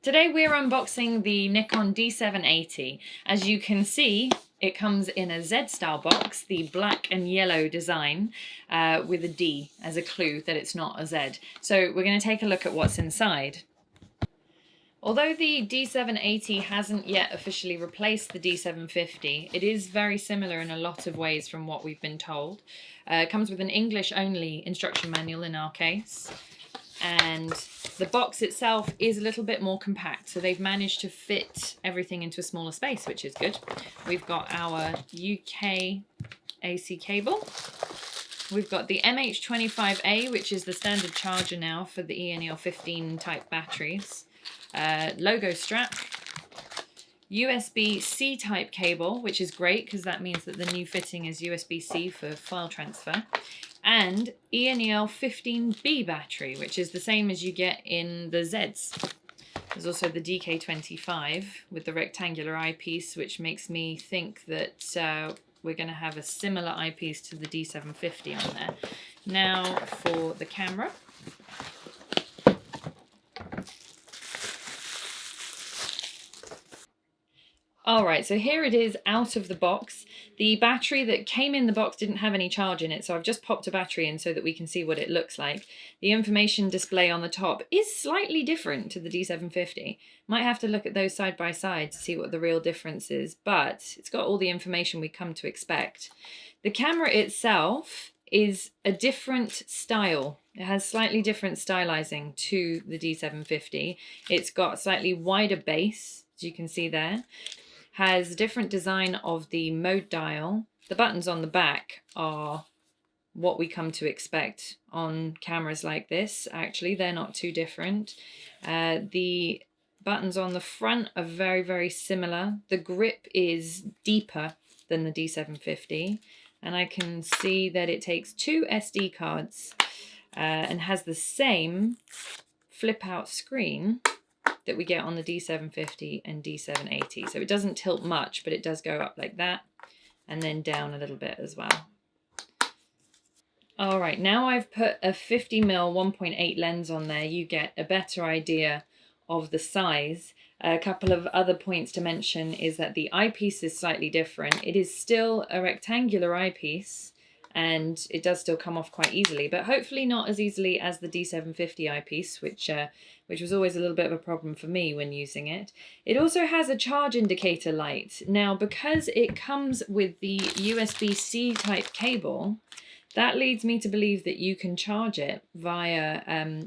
Today we're unboxing the Nikon D780. As you can see, it comes in a Z-style box, the black and yellow design with a D as a clue that it's not a Z. So we're going to take a look at what's inside. Although the D780 hasn't yet officially replaced the D750, it is very similar in a lot of ways from what we've been told. It comes with an English-only instruction manual in our case. And the box itself is a little bit more compact, so they've managed to fit everything into a smaller space, which is good. We've got our UK AC cable. We've got the MH25A, which is the standard charger now for the ENEL15 type batteries. Logo strap. USB-C type cable, which is great because that means that the new fitting is USB-C for file transfer. And ENEL15B battery, which is the same as you get in the Zs. There's also the DK25 with the rectangular eyepiece, which makes me think that we're going to have a similar eyepiece to the D750 on there. Now for the camera. Alright, so here it is out of the box. The battery that came in the box didn't have any charge in it, so I've just popped a battery in so that we can see what it looks like. The information display on the top is slightly different to the D750. Might have to look at those side by side to see what the real difference is, but it's got all the information we come to expect. The camera itself is a different style. It has slightly different stylizing to the D750. It's got slightly wider base, as you can see there. Has a different design of the mode dial. The buttons on the back are what we come to expect on cameras like this. Actually, they're not too different. The buttons on the front are very, very similar. The grip is deeper than the D750, and I can see that it takes two SD cards and has the same flip-out screen that we get on the D750 and D780. So it doesn't tilt much, but it does go up like that and then down a little bit as well. All right, now I've put a 50mm 1.8 lens on there, you get a better idea of the size. A couple of other points to mention is that the eyepiece is slightly different. It is still a rectangular eyepiece, and it does still come off quite easily, but hopefully not as easily as the D750 eyepiece, which was always a little bit of a problem for me when using it. It also has a charge indicator light. Now, because it comes with the USB-C type cable, that leads me to believe that you can charge it via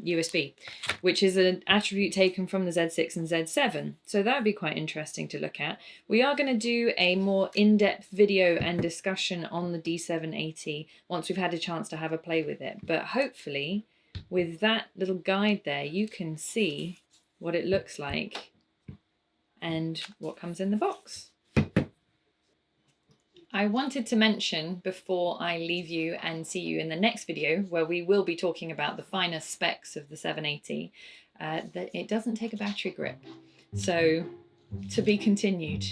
USB, which is an attribute taken from the Z6 and Z7. So that would be quite interesting to look at. We are going to do a more in-depth video and discussion on the D780 once we've had a chance to have a play with it. But hopefully, with that little guide there, you can see what it looks like and what comes in the box. I wanted to mention before I leave you and see you in the next video, where we will be talking about the finer specs of the 780, that it doesn't take a battery grip. So, to be continued.